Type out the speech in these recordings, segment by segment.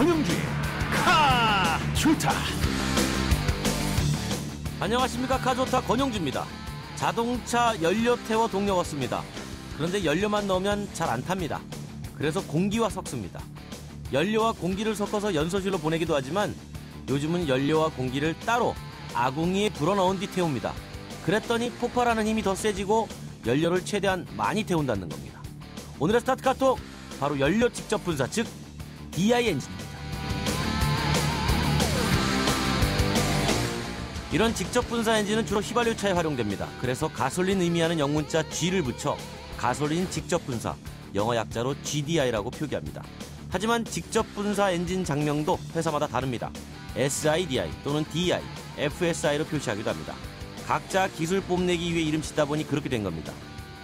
권영주의 카좋다. 안녕하십니까. 카좋다 권영주입니다. 자동차 연료 태워 동력 얻습니다. 그런데 연료만 넣으면 잘 안 탑니다. 그래서 공기와 섞습니다. 연료와 공기를 섞어서 연소실로 보내기도 하지만 요즘은 연료와 공기를 따로 아궁이에 불어넣은 뒤 태웁니다. 그랬더니 폭발하는 힘이 더 세지고 연료를 최대한 많이 태운다는 겁니다. 오늘의 스타트 카톡, 바로 연료 직접 분사, 즉 DI 엔진입니다. 이런 직접 분사 엔진은 주로 휘발유차에 활용됩니다. 그래서 가솔린 의미하는 영문자 G를 붙여 가솔린 직접 분사, 영어 약자로 GDI라고 표기합니다. 하지만 직접 분사 엔진 장명도 회사마다 다릅니다. SIDI 또는 DI, FSI로 표시하기도 합니다. 각자 기술 뽐내기 위해 이름 짓다 보니 그렇게 된 겁니다.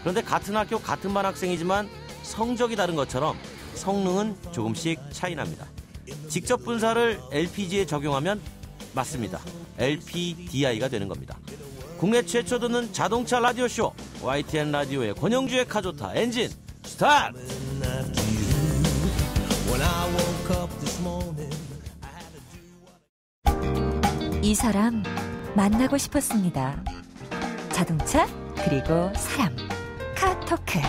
그런데 같은 학교 같은 반 학생이지만 성적이 다른 것처럼 성능은 조금씩 차이 납니다. 직접 분사를 LPG에 적용하면 맞습니다. LPDI가 되는 겁니다. 국내 최초 듣는 자동차 라디오쇼 YTN 라디오의 권영주의 카좋다 엔진 스타트! 이 사람 만나고 싶었습니다. 자동차 그리고 사람 카토크.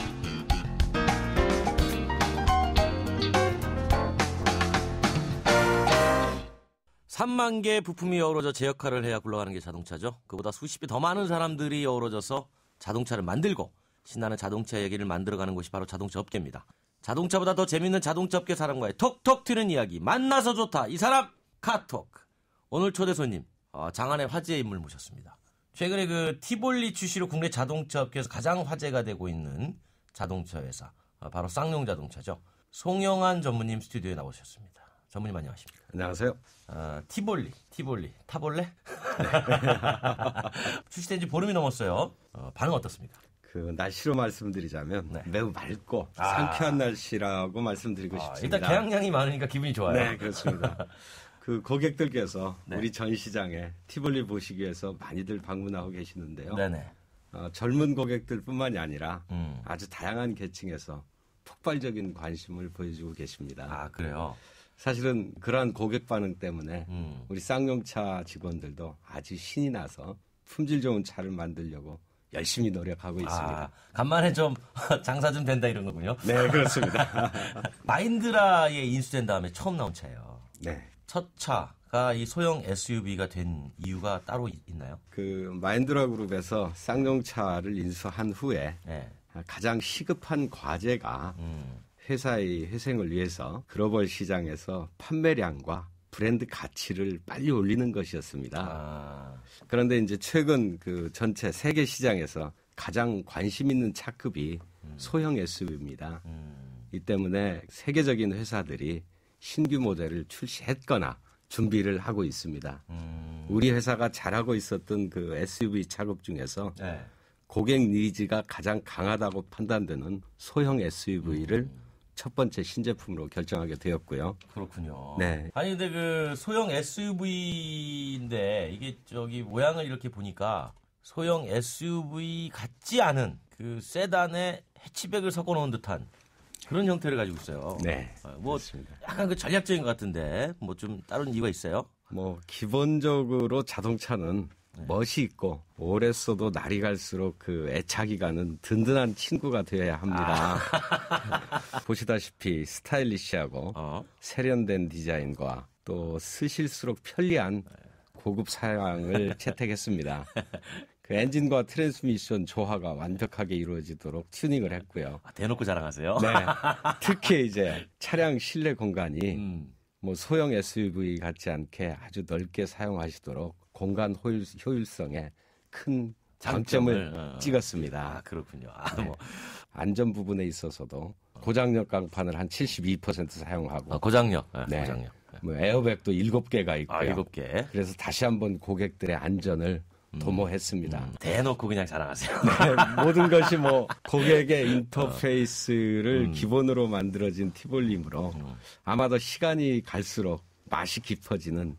(3만 개의) 부품이 어우러져 제 역할을 해야 굴러가는 게 자동차죠. 그보다 수십 배 더 많은 사람들이 어우러져서 자동차를 만들고 신나는 자동차 얘기를 만들어가는 곳이 바로 자동차 업계입니다. 자동차보다 더 재밌는 자동차 업계 사람과의 톡톡 튀는 이야기, 만나서 좋다 이 사람 카톡. 오늘 초대 손님, 장안의 화제의 인물 모셨습니다. 최근에 그 티볼리 출시로 국내 자동차 업계에서 가장 화제가 되고 있는 자동차 회사, 바로 쌍용자동차죠. 송영한 전무님 스튜디오에 나오셨습니다. 전무님 안녕하십니까? 안녕하세요. 티볼리 타볼래? 네. 출시된 지 보름이 넘었어요. 반응 어떻습니까? 그 날씨로 말씀드리자면 네. 매우 맑고 상쾌한 날씨라고 말씀드리고 싶습니다. 일단 계약량이 많으니까 기분이 좋아요. 네, 그렇습니다. 그 고객들께서 네. 우리 전시장에 티볼리 보시기 위해서 많이들 방문하고 계시는데요. 네네. 젊은 고객들뿐만이 아니라 아주 다양한 계층에서 폭발적인 관심을 보여주고 계십니다. 아, 그래요? 사실은 그러한 고객 반응 때문에 우리 쌍용차 직원들도 아주 신이 나서 품질 좋은 차를 만들려고 열심히 노력하고 있습니다. 간만에 좀 장사 좀 된다 이런 거군요. 네, 그렇습니다. 마인드라에 인수된 다음에 처음 나온 차예요. 네. 첫 차가 이 소형 SUV가 된 이유가 따로 있나요? 그 마인드라 그룹에서 쌍용차를 인수한 후에 네. 가장 시급한 과제가 회사의 회생을 위해서 글로벌 시장에서 판매량과 브랜드 가치를 빨리 올리는 것이었습니다. 그런데 이제 최근 그 전체 세계 시장에서 가장 관심 있는 차급이 소형 SUV입니다. 이 때문에 세계적인 회사들이 신규 모델을 출시했거나 준비를 하고 있습니다. 우리 회사가 잘하고 있었던 그 SUV 차급 중에서 네. 고객 니즈가 가장 강하다고 판단되는 소형 SUV를 첫 번째 신제품으로 결정하게 되었고요. 그렇군요. 네. 아니 근데 그 소형 SUV인데 이게 저기 모양을 이렇게 보니까 소형 SUV 같지 않은 그 세단에 해치백을 섞어 놓은 듯한 그런 형태를 가지고 있어요. 네. 뭐 그렇습니다. 약간 그 전략적인 것 같은데 뭐 좀 다른 이유가 있어요? 뭐 기본적으로 자동차는 멋이 있고 오래 써도 날이 갈수록 그 애착이 가는 든든한 친구가 되어야 합니다. 보시다시피 스타일리시하고 세련된 디자인과 또 쓰실수록 편리한 고급 사양을 채택했습니다. 그 엔진과 트랜스미션 조화가 완벽하게 이루어지도록 튜닝을 했고요. 대놓고 자랑하세요? 네. 특히 이제 차량 실내 공간이 뭐 소형 SUV 같지 않게 아주 넓게 사용하시도록 공간 효율성에 큰 장점을 찍었습니다. 그렇군요. 네. 뭐. 안전 부분에 있어서도 고장력 강판을 한 72% 사용하고 고장력. 네. 고장력. 뭐 에어백도 7개가 있고요. 7개. 그래서 다시 한번 고객들의 안전을 도모했습니다. 대놓고 그냥 자랑하세요. 네, 모든 것이 뭐 고객의 인터페이스를 기본으로 만들어진 티볼리므로 아마 더 시간이 갈수록 맛이 깊어지는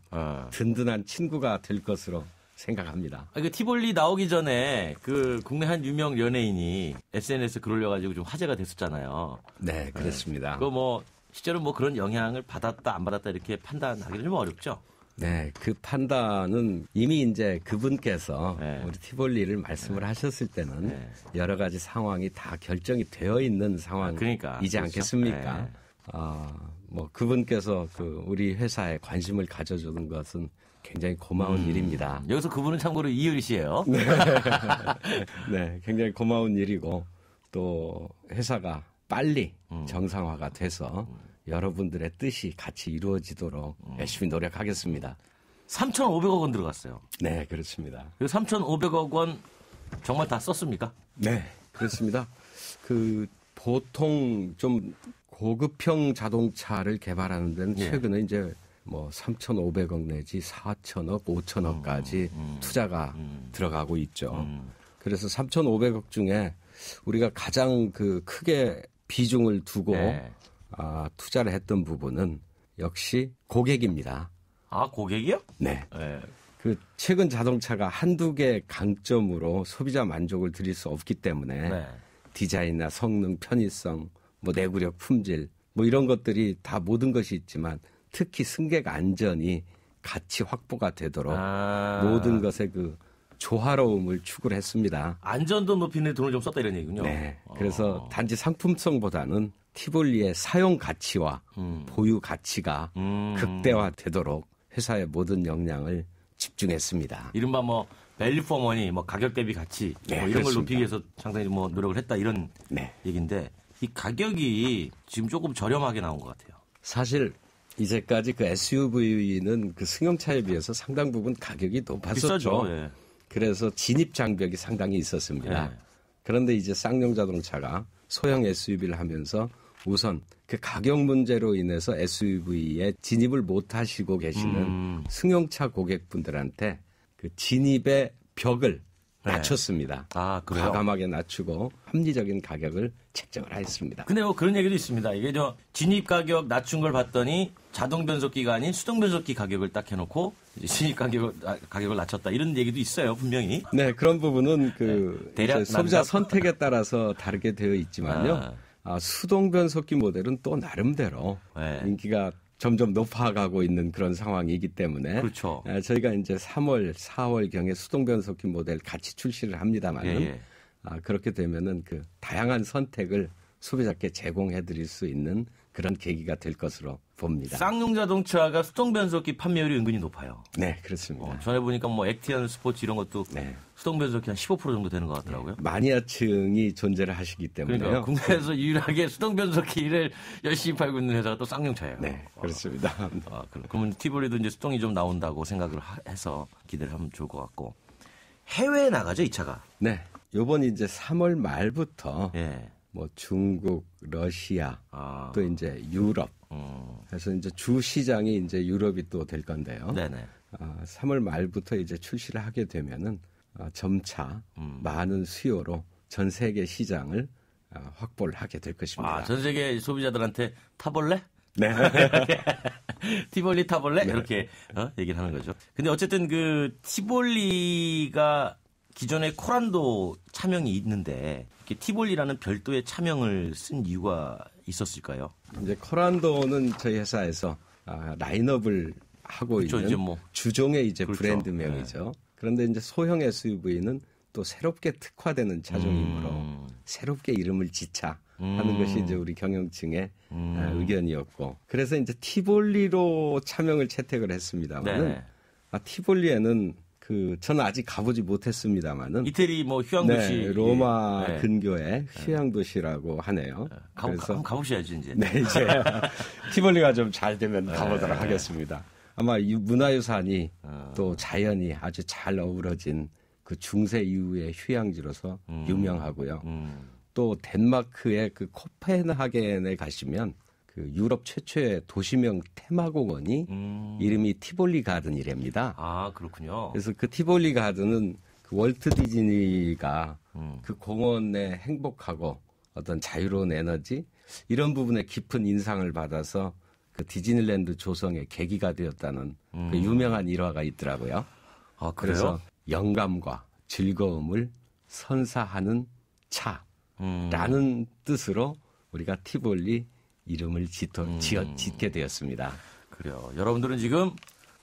든든한 친구가 될 것으로 생각합니다. 그 티볼리 나오기 전에 그 국내 한 유명 연예인이 SNS에 글 올려가지고 좀 화제가 됐었잖아요. 네, 그렇습니다. 그 뭐 실제로 뭐 그런 영향을 받았다 안 받았다 이렇게 판단하기는 좀 어렵죠. 네, 그 판단은 이미 이제 그분께서 네. 우리 티볼리를 말씀을 하셨을 때는 네. 여러 가지 상황이 다 결정이 되어 있는 상황이지 그러니까, 그렇죠. 않겠습니까? 네. 뭐 그분께서 그 우리 회사에 관심을 가져주는 것은 굉장히 고마운 일입니다. 여기서 그분은 참고로 이효리 씨예요. 네, 굉장히 고마운 일이고 또 회사가 빨리 정상화가 돼서 여러분들의 뜻이 같이 이루어지도록 열심히 노력하겠습니다. 3,500억 원 들어갔어요. 네, 그렇습니다. 그 3,500억 원 정말 다 썼습니까? 네, 그렇습니다. 그 보통 좀 고급형 자동차를 개발하는 데는 최근에 이제 뭐 3,500억 내지 4천억, 5천억까지 투자가 들어가고 있죠. 그래서 3,500억 중에 우리가 가장 그 크게 비중을 두고 투자를 했던 부분은 역시 고객입니다. 아, 고객이요? 네. 네. 그 최근 자동차가 한두 개 강점으로 소비자 만족을 드릴 수 없기 때문에 네. 디자인이나 성능, 편의성, 뭐 내구력, 품질 뭐 이런 것들이 다 모든 것이 있지만 특히 승객 안전이 같이 확보가 되도록 모든 것의 그 조화로움을 추구를 했습니다. 안전도 높이는 돈을 좀 썼다 이런 얘기군요. 네. 그래서 단지 상품성보다는 티볼리의 사용 가치와 보유 가치가 극대화되도록 회사의 모든 역량을 집중했습니다. 이른바 뭐 밸류 포 머니, 뭐 가격 대비 가치 네, 뭐 이런 걸 그렇습니다. 높이기 위해서 상당히 뭐 노력을 했다 이런 네. 얘기인데 이 가격이 지금 조금 저렴하게 나온 것 같아요. 사실 이제까지 그 SUV는 그 승용차에 비해서 상당 부분 가격이 높았었죠. 비싸죠. 예. 그래서 진입 장벽이 상당히 있었습니다. 네. 그런데 이제 쌍용 자동차가 소형 SUV를 하면서 우선 그 가격 문제로 인해서 SUV에 진입을 못 하시고 계시는 승용차 고객분들한테 그 진입의 벽을 낮췄습니다. 아, 그래요? 과감하게 낮추고 합리적인 가격을 책정을 했습니다. 근데 뭐 그런 얘기도 있습니다. 이게 저 진입 가격 낮춘 걸 봤더니 자동 변속기가 아닌 수동 변속기 가격을 딱 해놓고 이제 진입 가격을 낮췄다 이런 얘기도 있어요, 분명히. 네, 그런 부분은 그 대략 이제 소비자 남자- 선택에 따라서 다르게 되어 있지만요. 수동 변속기 모델은 또 나름대로 네. 인기가 점점 높아가고 있는 그런 상황이기 때문에 그렇죠. 저희가 이제 3월, 4월 경에 수동 변속기 모델 같이 출시를 합니다만은 예. 그렇게 되면은 그 다양한 선택을 소비자께 제공해드릴 수 있는 그런 계기가 될 것으로 봅니다. 쌍용 자동차가 수동 변속기 판매율이 은근히 높아요. 네, 그렇습니다. 전에 보니까 뭐 액티언 스포츠 이런 것도 네. 수동 변속기 한 15% 정도 되는 것 같더라고요. 마니아층이 존재를 하시기 때문에요. 그러니까 국내에서 유일하게 수동 변속기를 열심히 팔고 있는 회사가 또 쌍용차예요. 네, 그렇습니다. 그러면 티볼리도 이제 수동이 좀 나온다고 생각을 해서 기대를 하면 좋을 것 같고 해외에 나가죠, 이 차가. 네, 요번 이제 3월 말부터 예. 뭐 중국, 러시아, 아. 또 이제 유럽. 그래서 이제 주 시장이 이제 유럽이 또 될 건데요. 네네. 3월 말부터 이제 출시를 하게 되면은 점차 많은 수요로 전 세계 시장을 확보를 하게 될 것입니다. 전 세계 소비자들한테 타볼래? 네. 티볼리 타볼래? 이렇게 얘기를 하는 거죠. 근데 어쨌든 그 티볼리가 기존에 코란도 차명이 있는데 이렇게 티볼리라는 별도의 차명을 쓴 이유가 있었을까요? 이제 코란도는 저희 회사에서 라인업을 하고 그렇죠, 있는 이제 뭐. 주종의 이제 그렇죠. 브랜드명이죠. 그런데 이제 소형 SUV는 또 새롭게 특화되는 차종이므로 새롭게 이름을 짓자 하는 것이 이제 우리 경영층의 의견이었고, 그래서 이제 티볼리로 차명을 채택을 했습니다만은 네. 티볼리에는 저는 아직 가보지 못했습니다만은 이태리 뭐 휴양도시 네, 로마 네. 근교의 휴양도시라고 하네요. 한번 가보셔야지 이제. 네, 이제 티볼리가 좀 잘 되면 가보도록 하겠습니다. 아마 이 문화유산이 또 자연이 아주 잘 어우러진 그 중세 이후의 휴양지로서 유명하고요. 또 덴마크의 그 코펜하겐에 가시면 그 유럽 최초의 도시명 테마공원이 이름이 티볼리 가든이랍니다. 아, 그렇군요. 그래서 그 티볼리 가든은 그 월트 디즈니가 그 공원의 행복하고 어떤 자유로운 에너지 이런 부분에 깊은 인상을 받아서 그 디즈니랜드 조성의 계기가 되었다는 그 유명한 일화가 있더라고요. 아, 그래요? 그래서 영감과 즐거움을 선사하는 차라는 뜻으로 우리가 티볼리 이름을 짓게 되었습니다. 그래요. 여러분들은 지금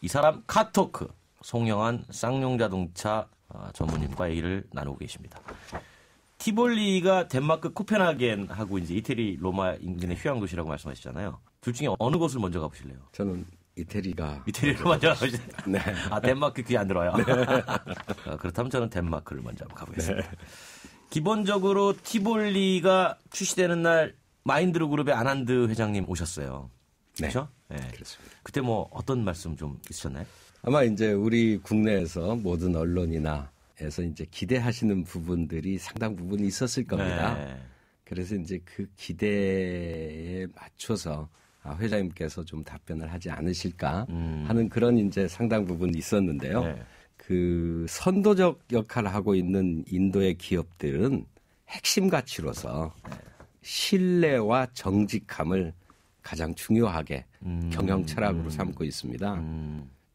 이 사람 카토크 송영한 쌍용자동차 전무님과 얘기를 나누고 계십니다. 티볼리가 덴마크 코펜하겐하고 이제 이태리 로마 인근의 휴양 도시라고 말씀하셨잖아요. 둘 중에 어느 곳을 먼저 가보실래요? 저는 이태리를 먼저 가보실래요? 네. 덴마크 귀에 안 들어요. 네. 그렇다면 저는 덴마크를 먼저 한번 가보겠습니다. 네. 기본적으로 티볼리가 출시되는 날 마인드르 그룹의 아난드 회장님 오셨어요. 네. 그렇죠? 네. 그렇습니다. 그때 뭐 어떤 말씀 좀 있으셨나요? 아마 이제 우리 국내에서 모든 언론이나 에서 이제 기대하시는 부분들이 상당 부분 있었을 겁니다. 네. 그래서 이제 그 기대에 맞춰서 회장님께서 좀 답변을 하지 않으실까 하는 그런 이제 상당 부분이 있었는데요. 네. 그 선도적 역할을 하고 있는 인도의 기업들은 핵심 가치로서 신뢰와 정직함을 가장 중요하게 경영 철학으로 삼고 있습니다.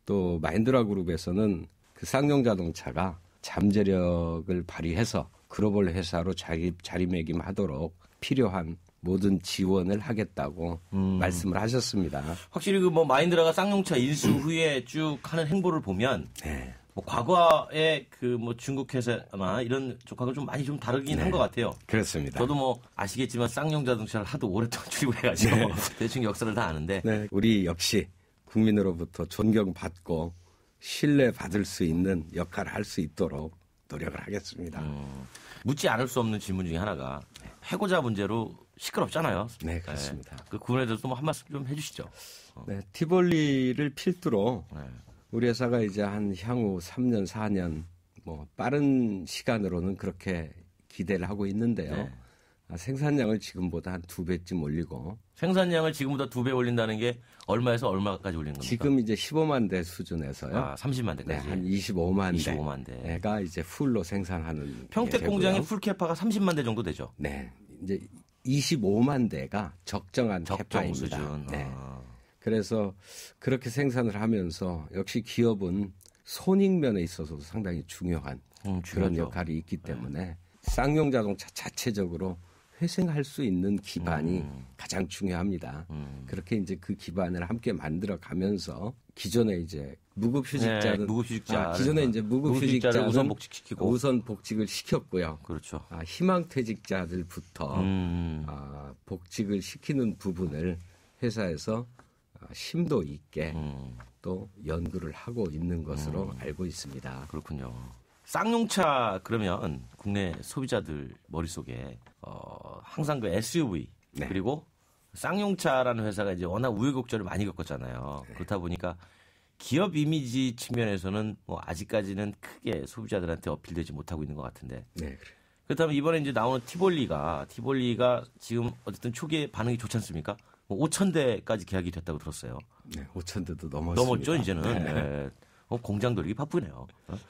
또 마인드라 그룹에서는 그 쌍용 자동차가 잠재력을 발휘해서 글로벌 회사로 자리매김하도록 필요한 모든 지원을 하겠다고 말씀을 하셨습니다. 확실히 그 뭐 마인드라가 쌍용차 인수 후에 쭉 하는 행보를 보면 네. 뭐 과거의 그 뭐 중국 회사나 이런 쪽하고 좀 많이 좀 다르긴 한 것 같아요. 그렇습니다. 저도 뭐 아시겠지만 쌍용 자동차를 하도 오랫동안 출입해가지고 네. 대충 역사를 다 아는데. 네. 우리 역시 국민으로부터 존경받고 신뢰받을 수 있는 역할을 할 수 있도록 노력을 하겠습니다. 묻지 않을 수 없는 질문 중에 하나가 해고자 문제로 시끄럽잖아요. 네, 그렇습니다. 네. 그 부분에 대해서 한 말씀 좀 해주시죠. 네, 티볼리를 필두로 우리 회사가 이제 한 향후 3년, 4년 뭐 빠른 시간으로는 그렇게 기대를 하고 있는데요. 네. 생산량을 지금보다 한 2배쯤 올리고 생산량을 지금보다 2배 올린다는 게 얼마에서 얼마까지 올리는 겁니까? 지금 이제 15만 대 수준에서요. 30만 대까지. 네, 한 25만 대가 이제 풀로 생산하는 평택 공장의 풀 캐파가 30만 대 정도 되죠. 네. 이제 25만 대가 적정 캐파입니다. 수준. 네. 그래서 그렇게 생산을 하면서 역시 기업은 손익면에 있어서도 상당히 중요한 그런 역할이 있기 때문에 쌍용 자동차 자체적으로 회생할 수 있는 기반이 가장 중요합니다. 그렇게 이제 그 기반을 함께 만들어 가면서 기존에 이제 무급휴직자는 기존에 이제 무급휴직자는 우선 복직을 시켰고요. 그렇죠. 희망퇴직자들부터 복직을 시키는 부분을 회사에서 심도 있게 또 연구를 하고 있는 것으로 알고 있습니다. 그렇군요. 쌍용차 그러면 국내 소비자들 머릿속에 항상 그 SUV 네. 그리고 쌍용차라는 회사가 이제 워낙 우여곡절을 많이 겪었잖아요. 네. 그렇다 보니까 기업 이미지 측면에서는 뭐 아직까지는 크게 소비자들한테 어필되지 못하고 있는 것 같은데. 네, 그래요. 그렇다면 이번에 이제 나오는 티볼리가 지금 어쨌든 초기에 반응이 좋지 않습니까? 뭐 5,000대까지 계약이 됐다고 들었어요. 네, 5,000대도 넘었습니다. 넘었죠 이제는. 네. 네. 공장 돌리기 바쁘네요.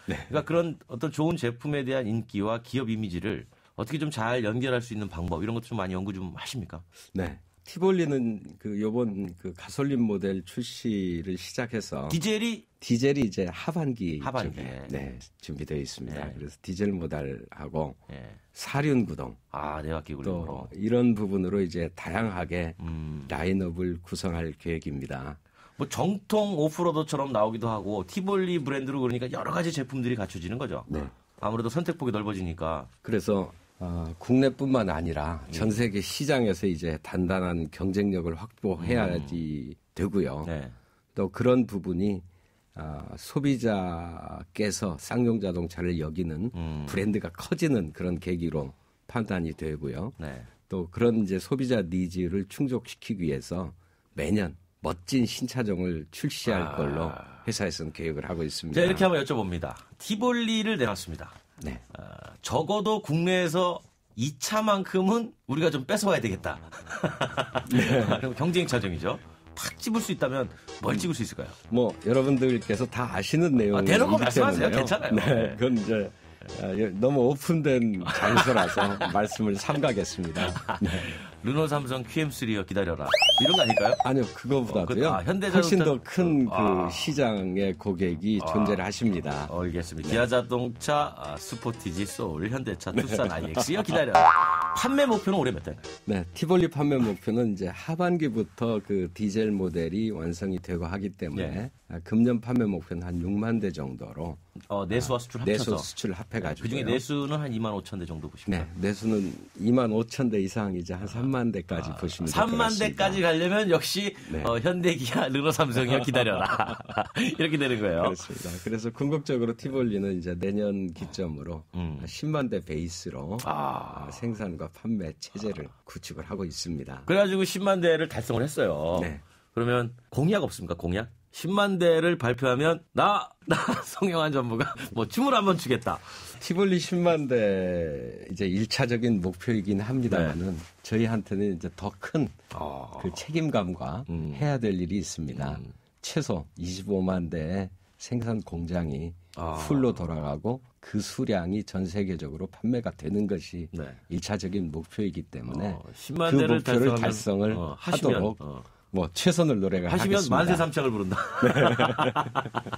네. 그러니까 그런 어떤 좋은 제품에 대한 인기와 기업 이미지를 어떻게 좀 잘 연결할 수 있는 방법 이런 것도 좀 많이 연구 좀 하십니까? 네. 티볼리는 요번 가솔린 모델 출시를 시작해서 디젤이 이제 하반기에 네, 준비되어 있습니다. 네. 그래서 디젤 모델하고 사륜 구동 내바퀴 또 이런 부분으로 이제 다양하게 라인업을 구성할 계획입니다. 뭐 정통 오프로더처럼 나오기도 하고 티볼리 브랜드로 그러니까 여러 가지 제품들이 갖춰지는 거죠. 네. 아무래도 선택폭이 넓어지니까. 그래서 국내뿐만 아니라 전 세계 시장에서 이제 단단한 경쟁력을 확보해야지 되고요. 네. 또 그런 부분이 소비자께서 쌍용 자동차를 여기는 브랜드가 커지는 그런 계기로 판단이 되고요. 네. 또 그런 이제 소비자 니즈를 충족시키기 위해서 매년 멋진 신차종을 출시할 걸로 회사에서는 계획을 하고 있습니다. 자, 이렇게 한번 여쭤봅니다. 티볼리를 내놨습니다. 네. 적어도 국내에서 이 차만큼은 우리가 좀 뺏어와야 되겠다. 네. 경쟁 차종이죠. 탁 집을 수 있다면 뭘 찍을 수 있을까요? 뭐 여러분들께서 다 아시는 내용이기 대놓고 때문에요. 말씀하세요. 괜찮아요. 네, 그건 이제 너무 오픈된 장소라서 말씀을 삼가겠습니다. 네. 르노 삼성 QM3여 기다려라. 이런 거 아닐까요? 아니요, 그거보다도요. 현대자동차 훨씬 더 큰 그 시장의 고객이 존재를 하십니다. 알겠습니다. 기아자동차, 스포티지, 소울, 현대차, 투싼 IX요. 기다려라. 판매 목표는 올해 몇 대인가요? 네, 티볼리 판매 목표는 이제 하반기부터 그 디젤 모델이 완성이 되고 하기 때문에 금년 판매 목표는 한 6만 대 정도로 내수와 수출 합쳐서 내수 수출 합해가지고 그중에 내수는 한 2만 5천 대 정도 보시면 네, 내수는 2만 5천 대 이상이자 한 3만 대까지 보시면 될 것 같습니다. 3만 대까지 가려면 역시 현대, 기아, 르노, 삼성이요. 기다려라. 이렇게 되는 거예요. 그렇습니다. 그래서 궁극적으로 티볼리는 이제 내년 기점으로 10만 대 베이스로 생산과 판매 체제를 구축을 하고 있습니다. 그래가지고 10만 대를 달성을 했어요. 네. 그러면 공약 없습니까? 공약? 10만 대를 발표하면 나 성형환 전무가 뭐 춤을 한번 추겠다. 티볼리 10만 대 이제 1차적인 목표이긴 합니다만은 저희한테는 이제 더 큰 그 책임감과 해야 될 일이 있습니다. 최소 25만 대의 생산 공장이 풀로 돌아가고 그 수량이 전 세계적으로 판매가 되는 것이 1차적인 목표이기 때문에 10만 그 대를 목표를 달성을 하도록 뭐 최선을 노력하겠습니다. 하시면 만세 삼창을 부른다.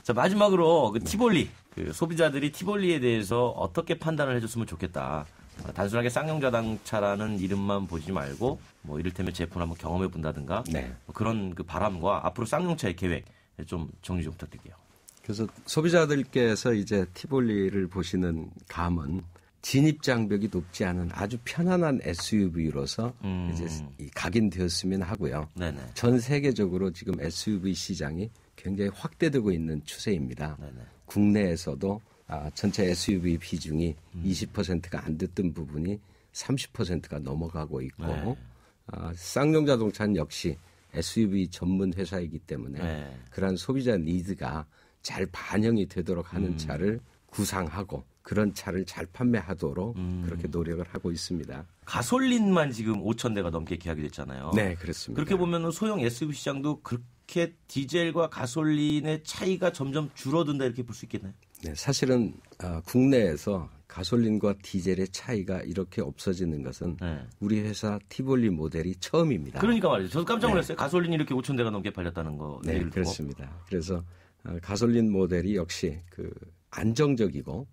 자, 마지막으로 그 티볼리, 그 소비자들이 티볼리에 대해서 어떻게 판단을 해줬으면 좋겠다. 단순하게 쌍용자동차라는 이름만 보지 말고 뭐 이를테면 제품을 한번 경험해 본다든가 뭐 그런 그 바람과 앞으로 쌍용차의 계획 좀 정리 좀 부탁드릴게요. 그래서 소비자들께서 이제 티볼리를 보시는 감은 진입 장벽이 높지 않은 아주 편안한 SUV로서 이제 각인되었으면 하고요. 전 세계적으로 지금 SUV 시장이 굉장히 확대되고 있는 추세입니다. 국내에서도 전체 SUV 비중이 20%가 안 됐던 부분이 30%가 넘어가고 있고 쌍용자동차는 역시 SUV 전문 회사이기 때문에 그러한 소비자 니드가 잘 반영이 되도록 하는 차를 구상하고 그런 차를 잘 판매하도록 그렇게 노력을 하고 있습니다. 가솔린만 지금 5천 대가 넘게 계약이 됐잖아요. 네, 그렇습니다. 그렇게 보면 소형 SUV 시장도 그렇게 디젤과 가솔린의 차이가 점점 줄어든다 이렇게 볼 수 있겠나요? 네, 사실은 국내에서 가솔린과 디젤의 차이가 이렇게 없어지는 것은 우리 회사 티볼리 모델이 처음입니다. 그러니까 말이죠. 저도 깜짝 놀랐어요. 가솔린이 이렇게 5천 대가 넘게 팔렸다는 거. 네, 그렇습니다. 그래서 가솔린 모델이 역시 그 안정적이고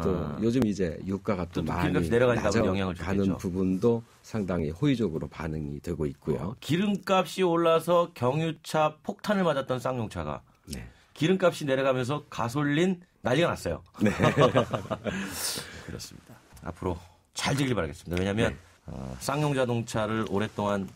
또 요즘 이제 유가가 또 많이 낮아가는 부분도 상당히 호의적으로 반응이 되고 있고요. 기름값이 올라서 경유차 폭탄을 맞았던 쌍용차가 기름값이 내려가면서 가솔린 난리가 났어요. 네. 그렇습니다. 앞으로 잘 되길 바라겠습니다. 왜냐하면 쌍용자동차를 오랫동안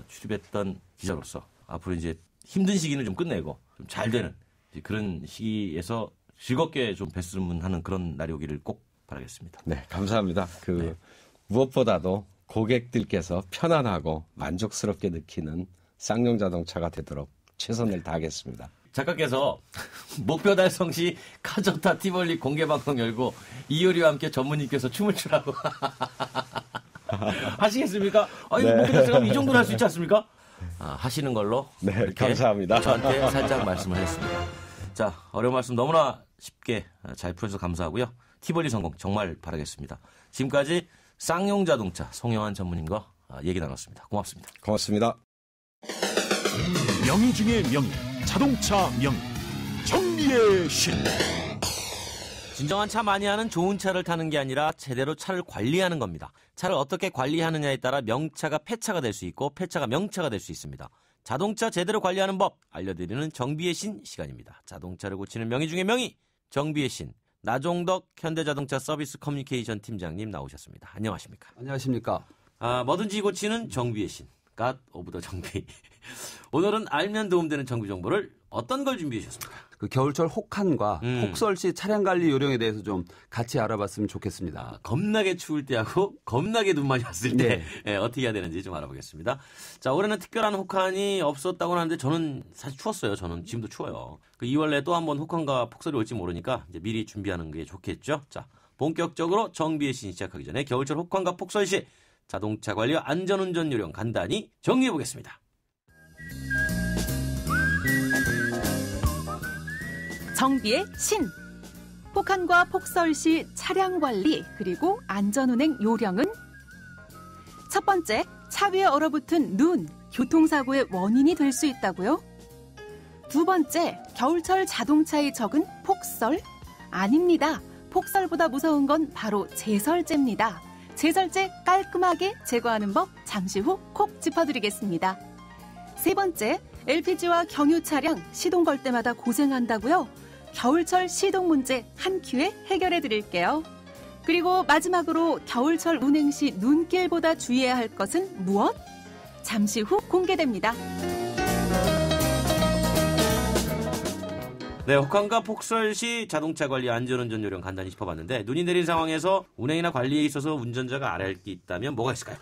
출입했던 기자로서 앞으로 이제 힘든 시기는 좀 끝내고 좀 잘 되는 그런 시기에서 즐겁게 좀 뵀으면 그런 날이 오기를 꼭 바라겠습니다. 네, 감사합니다. 무엇보다도 고객들께서 편안하고 만족스럽게 느끼는 쌍용자동차가 되도록 최선을 다하겠습니다. 작가께서 목표 달성 시 카조타 티볼리 공개 방송 열고 이효리와 함께 전무님께서 춤을 추라고 하시겠습니까? 아니 목표 달성하면 이 정도는 할 수 있지 않습니까? 하시는 걸로. 네, 감사합니다. 저한테 살짝 말씀을 했습니다. 자, 어려운 말씀 너무나 쉽게 잘 풀어주셔서 감사하고요. 티볼리 성공 정말 바라겠습니다. 지금까지 쌍용자동차 송영환 전무님과 얘기 나눴습니다. 고맙습니다. 고맙습니다. 명의 중의 명의, 자동차 명의, 정비의 신. 진정한 차 마니아는 좋은 차를 타는 게 아니라 제대로 차를 관리하는 겁니다. 차를 어떻게 관리하느냐에 따라 명차가 폐차가 될 수 있고 폐차가 명차가 될 수 있습니다. 자동차 제대로 관리하는 법 알려드리는 정비의 신 시간입니다. 자동차를 고치는 명의 중의 명의, 정비의 신 나종덕 현대자동차 서비스 커뮤니케이션 팀장님 나오셨습니다. 안녕하십니까? 안녕하십니까? 뭐든지 고치는 정비의 신, 갓 오브 더 정비. 오늘은 알면 도움되는 정비 정보를 어떤 걸 준비해 주셨습니까? 그 겨울철 혹한과 폭설 시 차량 관리 요령에 대해서 좀 같이 알아봤으면 좋겠습니다. 겁나게 추울 때하고 겁나게 눈 많이 왔을 때 어떻게 해야 되는지 좀 알아보겠습니다. 자, 올해는 특별한 혹한이 없었다고 하는데 저는 사실 추웠어요. 저는 지금도 추워요. 2월 내에 또 한 번 혹한과 폭설이 올지 모르니까 이제 미리 준비하는 게 좋겠죠. 자, 본격적으로 정비의 신 시작하기 전에 겨울철 혹한과 폭설 시 자동차 관리와 안전운전 요령 간단히 정리해 보겠습니다. 정비의 신. 혹한과 폭설 시 차량 관리 그리고 안전운행 요령은 첫 번째, 차 위에 얼어붙은 눈, 교통사고의 원인이 될 수 있다고요? 두 번째, 겨울철 자동차의 적은 폭설? 아닙니다. 폭설보다 무서운 건 바로 제설제입니다. 제설제 깔끔하게 제거하는 법 잠시 후 콕 짚어드리겠습니다. 세 번째, LPG와 경유 차량 시동 걸 때마다 고생한다고요? 겨울철 시동 문제 한 큐에 해결해 드릴게요. 그리고 마지막으로 겨울철 운행 시 눈길보다 주의해야 할 것은 무엇? 잠시 후 공개됩니다. 네, 혹한과 폭설 시 자동차 관리 안전운전 요령 간단히 짚어봤는데 눈이 내린 상황에서 운행이나 관리에 있어서 운전자가 알아야 할 게 있다면 뭐가 있을까요?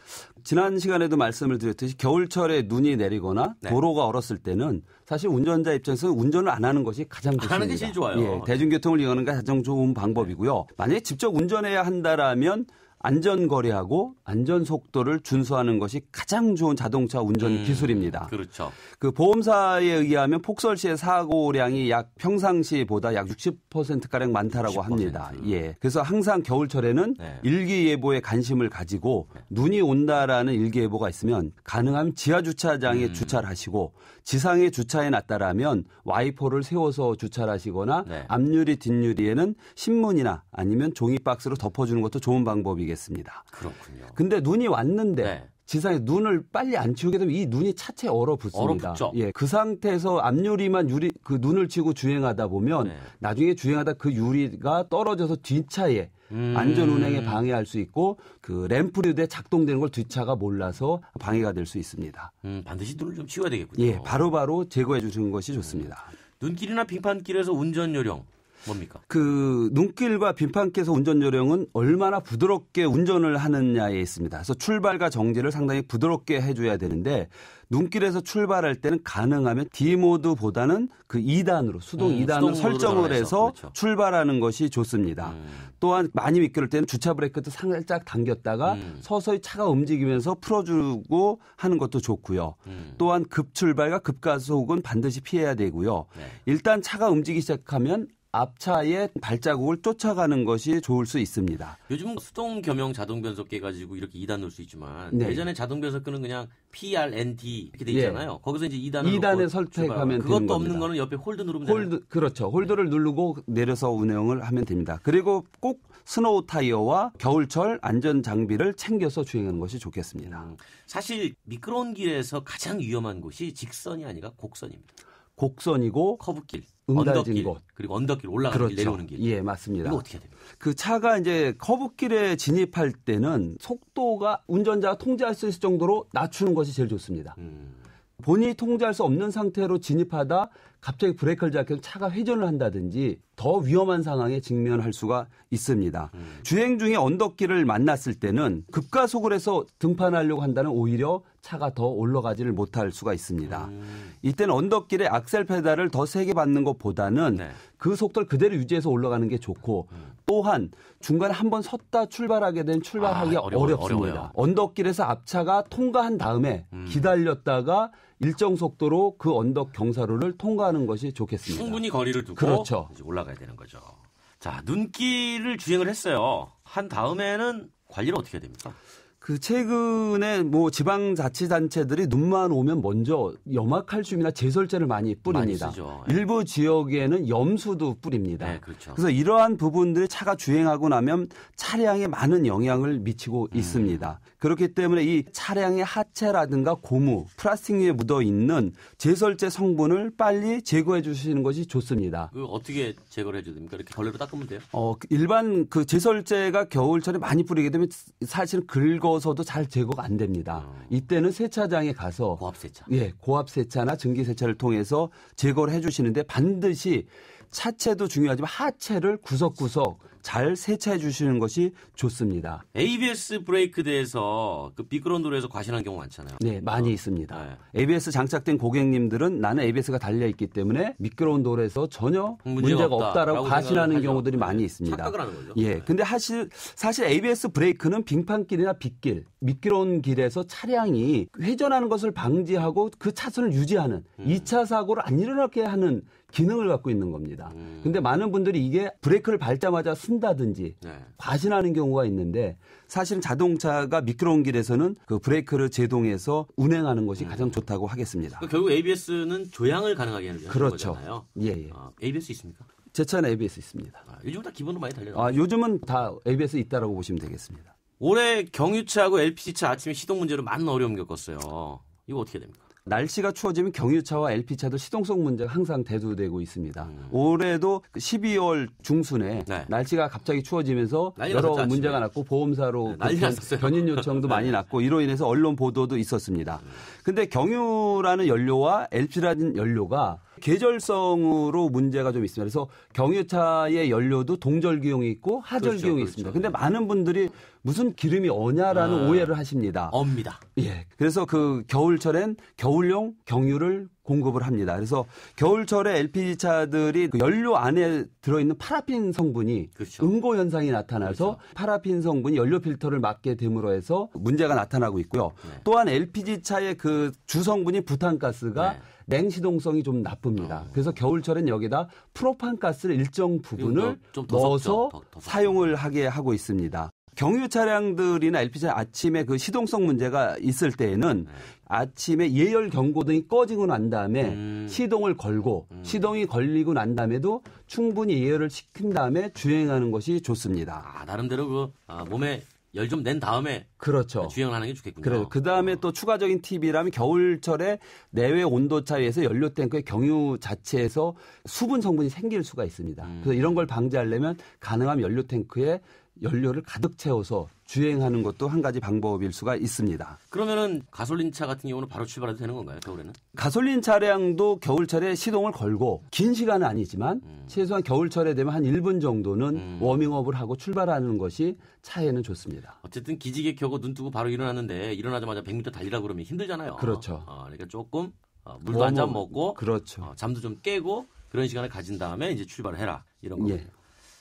지난 시간에도 말씀을 드렸듯이 겨울철에 눈이 내리거나 네. 도로가 얼었을 때는 사실 운전자 입장에서는 운전을 안 하는 것이 가장 좋습니다. 안 하는 게 제일 좋아요. 예, 대중교통을 이용하는 게 가장 좋은 방법이고요. 만약에 직접 운전해야 한다라면 안전거리하고 안전속도를 준수하는 것이 가장 좋은 자동차 운전 기술입니다. 그렇죠. 그 보험사에 의하면 폭설 시의 사고량이 약 평상시보다 약 60%가량 많다라고 60%. 합니다. 예. 그래서 항상 겨울철에는 네. 일기예보에 관심을 가지고 눈이 온다라는 일기예보가 있으면 가능하면 지하주차장에 주차를 하시고 지상에 주차해 놨다라면 와이퍼를 세워서 주차를 하시거나 네. 앞유리 뒷유리에는 신문이나 아니면 종이박스로 덮어주는 것도 좋은 방법이겠습니다. 그렇군요. 근데 눈이 왔는데 네. 지상에 눈을 빨리 안 치우게 되면 이 눈이 차체에 얼어붙습니다. 얼어붙죠. 예, 그 상태에서 앞유리만 그 눈을 치고 주행하다 보면 네. 나중에 주행하다 그 유리가 떨어져서 뒷차에 안전 운행에 방해할 수 있고 그 램프류대에 작동되는 걸 뒷차가 몰라서 방해가 될 수 있습니다. 반드시 눈을 좀 치워야 되겠군요. 예, 바로바로 제거해 주시는 것이 좋습니다. 눈길이나 빙판길에서 운전 요령 뭡니까? 그 눈길과 빙판길에서 운전 요령은 얼마나 부드럽게 운전을 하느냐에 있습니다. 그래서 출발과 정지를 상당히 부드럽게 해줘야 되는데 눈길에서 출발할 때는 가능하면 D 모드보다는 그 2단으로 수동 2단으로 설정을 해서 그렇죠. 출발하는 것이 좋습니다. 또한 많이 미끄러울 때는 주차 브레이크도 살짝 당겼다가 서서히 차가 움직이면서 풀어주고 하는 것도 좋고요. 또한 급출발과 급가속은 반드시 피해야 되고요. 네. 일단 차가 움직이기 시작하면 앞차의 발자국을 쫓아가는 것이 좋을 수 있습니다. 요즘은 수동 겸용 자동 변속기 가지고 이렇게 2단 넣을 수 있지만 네. 예전에 자동 변속기는 그냥 PRNT 이렇게 돼 있잖아요. 예. 거기서 이제 2단에 설정하면 되는 그것도 겁니다. 없는 거는 옆에 홀드 누르면 되나요? 그렇죠. 홀드를 누르고 내려서 운행을 하면 됩니다. 그리고 꼭 스노우 타이어와 겨울철 안전 장비를 챙겨서 주행하는 것이 좋겠습니다. 사실 미끄러운 길에서 가장 위험한 곳이 직선이 아니라 곡선입니다. 곡선이고 커브길, 응달진 언덕길, 곳. 그리고 언덕길 올라가는 그렇죠. 길, 내려오는 길. 예, 맞습니다. 이거 어떻게 해야 됩니까? 그 차가 이제 커브길에 진입할 때는 속도가 운전자가 통제할 수 있을 정도로 낮추는 것이 제일 좋습니다. 본인이 통제할 수 없는 상태로 진입하다 갑자기 브레이크를 잡게 차가 회전을 한다든지 더 위험한 상황에 직면할 수가 있습니다. 주행 중에 언덕길을 만났을 때는 급가속을 해서 등판하려고 한다면 오히려 차가 더 올라가지를 못할 수가 있습니다. 이때는 언덕길에 악셀 페달을 더 세게 밟는 것보다는 네. 그 속도를 그대로 유지해서 올라가는 게 좋고 또한 중간에 한번 섰다 출발하게 되면 출발하기가 어렵습니다. 어려워요. 언덕길에서 앞차가 통과한 다음에 기다렸다가 일정 속도로 그 언덕 경사로를 통과하는 것이 좋겠습니다. 충분히 거리를 두고 그렇죠. 이제 올라가야 되는 거죠. 자, 눈길을 주행을 했어요. 한 다음에는 관리를 어떻게 해야 됩니까? 그 최근에 뭐 지방자치단체들이 눈만 오면 먼저 염화칼슘이나 제설제를 많이 뿌립니다. 많이 쓰죠. 일부 지역에는 염수도 뿌립니다. 네, 그렇죠. 그래서 이러한 부분들이 차가 주행하고 나면 차량에 많은 영향을 미치고 있습니다. 그렇기 때문에 이 차량의 하체라든가 고무, 플라스틱 위에 묻어 있는 제설제 성분을 빨리 제거해 주시는 것이 좋습니다. 그 어떻게 제거를 해줘야 됩니까? 이렇게 걸레로 닦으면 돼요? 일반 그 제설제가 겨울철에 많이 뿌리게 되면 사실은 긁어서도 잘 제거가 안 됩니다. 이때는 세차장에 가서 고압 세차. 예, 고압 세차나 증기 세차를 통해서 제거를 해 주시는데 반드시 차체도 중요하지만 하체를 구석구석 잘 세차해 주시는 것이 좋습니다. ABS 브레이크 대에서 그 미끄러운 도로에서 과신하는 경우 많잖아요. 네, 많이 있습니다. ABS 장착된 고객님들은 나는 ABS가 달려있기 때문에 미끄러운 도로에서 전혀 문제가 없다라고 과신하는 경우들이 많이 있습니다. 착각을 하는 거죠. 예, 근데 사실 ABS 브레이크는 빙판길이나 빗길, 미끄러운 길에서 차량이 회전하는 것을 방지하고 그 차선을 유지하는 2차 사고를 안 일어나게 하는 기능을 갖고 있는 겁니다. 근데 많은 분들이 이게 브레이크를 밟자마자 쓴다든지 과신하는 경우가 있는데 사실은 자동차가 미끄러운 길에서는 그 브레이크를 제동해서 운행하는 것이 가장 좋다고 하겠습니다. 결국 ABS는 조향을 가능하게 하는 그렇죠. 거잖아요. 예. ABS 있습니까? 제 차는 ABS 있습니다. 요즘 다 기본으로 많이 달려요. 요즘은 다 ABS 있다라고 보시면 되겠습니다. 올해 경유차하고 LPG차 아침에 시동 문제로 많은 어려움 겪었어요. 이거 어떻게 됩니까? 날씨가 추워지면 경유차와 LP차도 시동성 문제가 항상 대두되고 있습니다. 올해도 12월 중순에 날씨가 갑자기 추워지면서 여러 문제가 났고 보험사로 견인 요청도 많이 났고 이로 인해서 언론 보도도 있었습니다. 근데 경유라는 연료와 LP라는 연료가 계절성으로 문제가 좀 있습니다. 그래서 경유차의 연료도 동절 기용이 있고 하절 기용이 있습니다. 근데 많은 분들이 무슨 기름이 어냐라는 오해를 하십니다. 업니다. 예. 그래서 그 겨울철엔 겨울용 경유를 공급을 합니다. 그래서 겨울철에 LPG 차들이 그 연료 안에 들어있는 파라핀 성분이 응고 현상이 나타나서 파라핀 성분이 연료 필터를 막게 됨으로 해서 문제가 나타나고 있고요. 또한 LPG 차의 그 주성분이 부탄가스가 냉시동성이 좀 나쁩니다. 그래서 겨울철엔 여기다 프로판가스를 일정 부분을 좀 넣어서 사용을 하게 하고 있습니다. 경유 차량들이나 LPG 아침에 그 시동성 문제가 있을 때에는 아침에 예열 경고등이 꺼지고 난 다음에 시동을 걸고 시동이 걸리고 난 다음에도 충분히 예열을 시킨 다음에 주행하는 것이 좋습니다. 나름대로 몸에 열 좀 낸 다음에 그렇죠. 주행을 하는 게 좋겠군요. 그래요. 그 다음에 또 추가적인 팁이라면 겨울철에 내외 온도 차이에서 연료 탱크의 경유 자체에서 수분 성분이 생길 수가 있습니다. 그래서 이런 걸 방지하려면 가능하면 연료 탱크에 연료를 가득 채워서 주행하는 것도 한 가지 방법일 수가 있습니다. 그러면은 가솔린 차 같은 경우는 바로 출발해도 되는 건가요, 겨울에는? 가솔린 차량도 겨울철에 시동을 걸고 긴 시간은 아니지만 최소한 겨울철에 되면 한 1분 정도는 워밍업을 하고 출발하는 것이 차에는 좋습니다. 어쨌든 기지개 켜고 눈 뜨고 바로 일어났는데 일어나자마자 100m 달리라고 그러면 힘들잖아요. 그렇죠. 그러니까 조금 물도 한 잔 먹고 그렇죠. 잠도 좀 깨고 그런 시간을 가진 다음에 이제 출발을 해라 이런 거예요.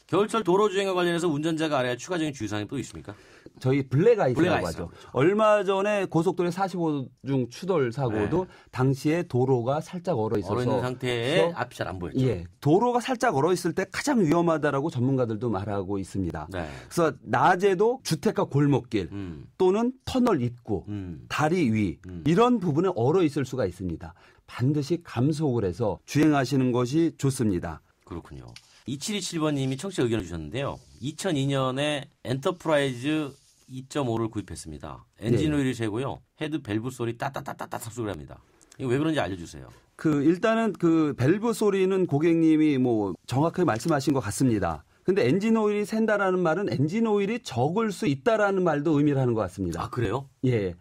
겨울철 도로 주행과 관련해서 운전자가 알아야 할 추가적인 주의사항이 또 있습니까? 저희 블랙아이스라고 하죠. 얼마 전에 고속도로의 45중 추돌 사고도 당시에 도로가 살짝 얼어 있어서 얼어 있는 상태에 앞이 잘 안 보였죠. 예, 도로가 살짝 얼어 있을 때 가장 위험하다라고 전문가들도 말하고 있습니다. 그래서 낮에도 주택가 골목길 또는 터널 입구, 다리 위 이런 부분에 얼어 있을 수가 있습니다. 반드시 감속을 해서 주행하시는 것이 좋습니다. 그렇군요. 2727번님이 청취자 의견을 주셨는데요. 2002년에 엔터프라이즈 2.5를 구입했습니다. 엔진 오일이 새고요. 헤드 밸브 소리 따따따따따 소리를 합니다. 이거 왜 그런지 알려주세요. 일단은 그 밸브 소리는 고객님이 뭐 정확하게 말씀하신 것 같습니다. 근데 엔진 오일이 샌다라는 말은 엔진 오일이 적을 수 있다라는 말도 의미를 하는 것 같습니다. 그래요? 예.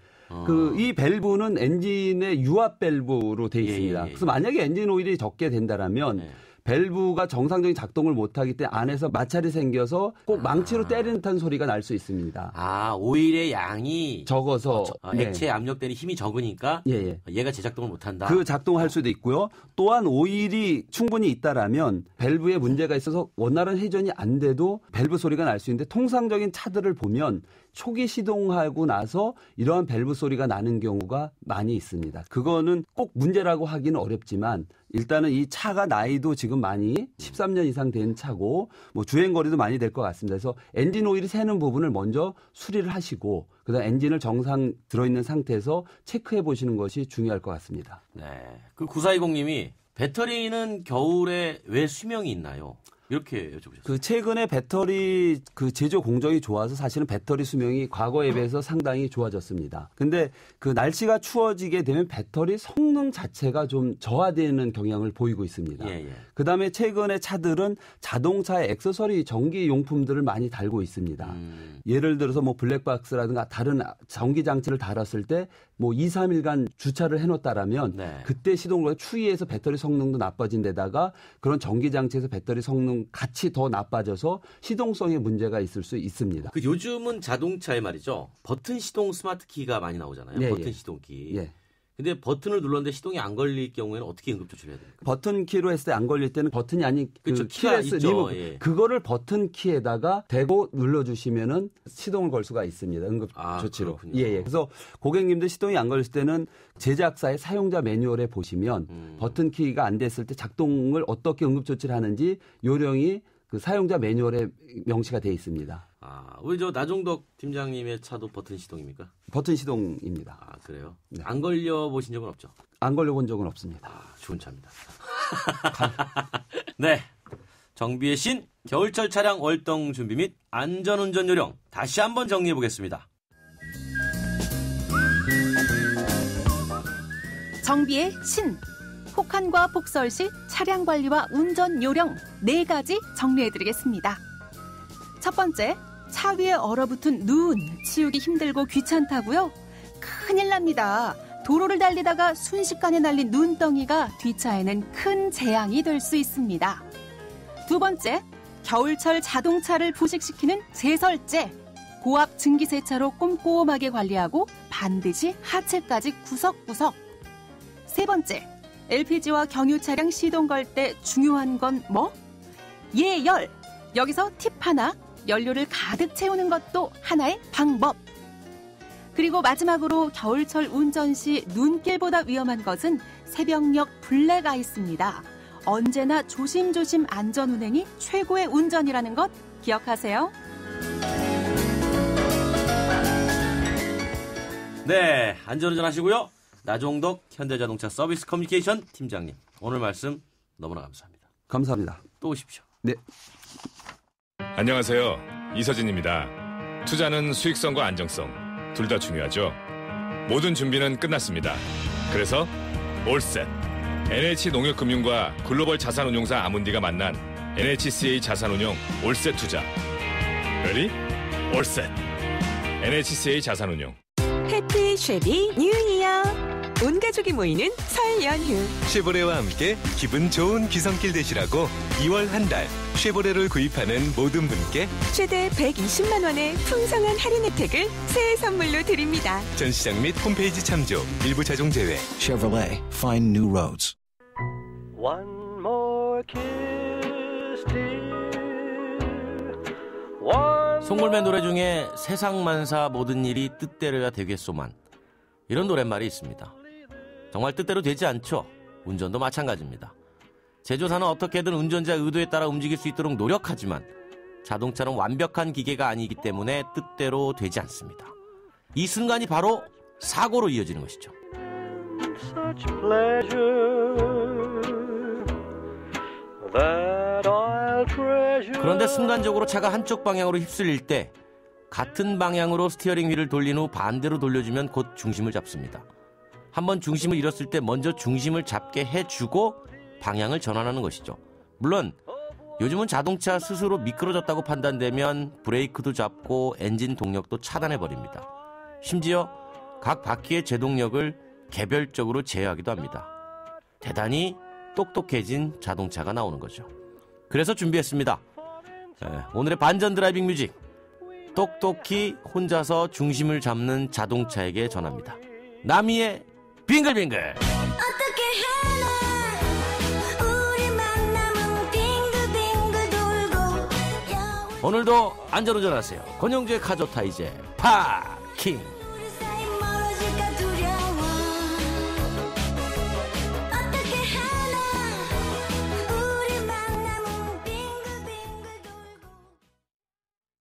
이 밸브는 엔진의 유압 밸브로 되어 있습니다. 그래서 만약에 엔진 오일이 적게 된다라면 밸브가 정상적인 작동을 못하기 때문에 안에서 마찰이 생겨서 꼭 망치로 때리는 듯한 소리가 날 수 있습니다. 오일의 양이 적어서 액체에 압력되는 힘이 적으니까 얘가 제작동을 못한다. 그 작동할 수도 있고요. 또한 오일이 충분히 있다라면 밸브에 문제가 있어서 원활한 회전이 안 돼도 밸브 소리가 날 수 있는데 통상적인 차들을 보면 초기 시동하고 나서 이러한 밸브 소리가 나는 경우가 많이 있습니다. 그거는 꼭 문제라고 하기는 어렵지만 일단은 이 차가 나이도 지금 많이 13년 이상 된 차고 뭐 주행거리도 많이 될 것 같습니다. 그래서 엔진 오일이 새는 부분을 먼저 수리를 하시고 그다음 엔진을 정상 들어있는 상태에서 체크해 보시는 것이 중요할 것 같습니다. 네. 그 9420님이 배터리는 겨울에 왜 수명이 있나요? 이렇게 여쭤보셨어요. 최근에 배터리 제조 공정이 좋아서 사실은 배터리 수명이 과거에 비해서 상당히 좋아졌습니다. 근데 날씨가 추워지게 되면 배터리 성능 자체가 좀 저하되는 경향을 보이고 있습니다. 그다음에 최근에 차들은 자동차의 액세서리 전기 용품들을 많이 달고 있습니다. 예를 들어서 뭐 블랙박스라든가 다른 전기 장치를 달았을 때 뭐 2, 3일간 주차를 해놓았다라면 그때 시동을 추위해서 배터리 성능도 나빠진 데다가 그런 전기 장치에서 배터리 성능 같이 더 나빠져서 시동성에 문제가 있을 수 있습니다. 요즘은 자동차에 말이죠. 버튼 시동 스마트 키가 많이 나오잖아요. 버튼 시동키. 근데 버튼을 눌렀는데 시동이 안 걸릴 경우에는 어떻게 응급조치를 해야 됩니까? 버튼 키로 했을 때 안 걸릴 때는 버튼이 아닌 그렇죠. 키가 있죠. 리모컨 예. 그거를 버튼 키에다가 대고 눌러주시면은 시동을 걸 수가 있습니다. 응급 조치로. 그렇군요. 예. 그래서 고객님들 시동이 안 걸릴 때는 제작사의 사용자 매뉴얼에 보시면 버튼 키가 안 됐을 때 작동을 어떻게 응급 조치를 하는지 요령이 그 사용자 매뉴얼에 명시가 되어 있습니다. 우리 저 나종덕 팀장님의 차도 버튼 시동입니까? 버튼 시동입니다. 그래요? 네. 안 걸려 보신 적은 없죠? 안 걸려본 적은 없습니다. 좋은 차입니다. 네. 정비의 신, 겨울철 차량 월동 준비 및 안전운전 요령 다시 한번 정리해 보겠습니다. 정비의 신. 혹한과 폭설 시 차량 관리와 운전 요령 4가지 정리해드리겠습니다. 첫 번째, 차 위에 얼어붙은 눈 치우기 힘들고 귀찮다고요? 큰일 납니다. 도로를 달리다가 순식간에 날린 눈덩이가 뒷차에는 큰 재앙이 될 수 있습니다. 두 번째, 겨울철 자동차를 부식시키는 제설제. 고압 증기세차로 꼼꼼하게 관리하고 반드시 하체까지 구석구석. 세 번째, LPG와 경유 차량 시동 걸 때 중요한 건 뭐? 예열. 여기서 팁 하나, 연료를 가득 채우는 것도 하나의 방법. 그리고 마지막으로 겨울철 운전 시 눈길보다 위험한 것은 새벽녘 블랙 아이스입니다. 언제나 조심조심 안전운행이 최고의 운전이라는 것 기억하세요. 네, 안전운전 하시고요. 나종덕 현대자동차 서비스 커뮤니케이션 팀장님, 오늘 말씀 너무나 감사합니다. 감사합니다. 또 오십시오. 네. 안녕하세요. 이서진입니다. 투자는 수익성과 안정성 둘 다 중요하죠. 모든 준비는 끝났습니다. 그래서 올셋. NH농협금융과 글로벌 자산운용사 아문디가 만난 NHCA 자산운용 올셋 투자. 레디? 올셋. NHCA 자산운용. 해피 쉐비 뉴 이어. 온 가족이 모이는 설 연휴. 쉐보레와 함께 기분 좋은 귀성길 되시라고 2월 한 달 쉐보레를 구입하는 모든 분께 최대 120만 원의 풍성한 할인 혜택을 새해 선물로 드립니다. 전시장 및 홈페이지 참조, 일부 차종 제외. Chevrolet, find new roads. One more kiss, dear. 송골매 노래 중에 세상만사 모든 일이 뜻대로야 되겠소만, 이런 노랫말이 있습니다. 정말 뜻대로 되지 않죠. 운전도 마찬가지입니다. 제조사는 어떻게든 운전자의 의도에 따라 움직일 수 있도록 노력하지만 자동차는 완벽한 기계가 아니기 때문에 뜻대로 되지 않습니다. 이 순간이 바로 사고로 이어지는 것이죠. Such pleasure that I'll treasure. 그런데 순간적으로 차가 한쪽 방향으로 휩쓸릴 때 같은 방향으로 스티어링 휠을 돌린 후 반대로 돌려주면 곧 중심을 잡습니다. 한번 중심을 잃었을 때 먼저 중심을 잡게 해주고 방향을 전환하는 것이죠. 물론 요즘은 자동차 스스로 미끄러졌다고 판단되면 브레이크도 잡고 엔진 동력도 차단해버립니다. 심지어 각 바퀴의 제동력을 개별적으로 제어하기도 합니다. 대단히 똑똑해진 자동차가 나오는 거죠. 그래서 준비했습니다. 오늘의 반전 드라이빙 뮤직, 똑똑히 혼자서 중심을 잡는 자동차에게 전합니다. 나미의 빙글빙글. 어떻게 해나 우리 만남은 빙글빙글 돌고. 오늘도 안전운전하세요. 권영주의 카조타이제 파킹.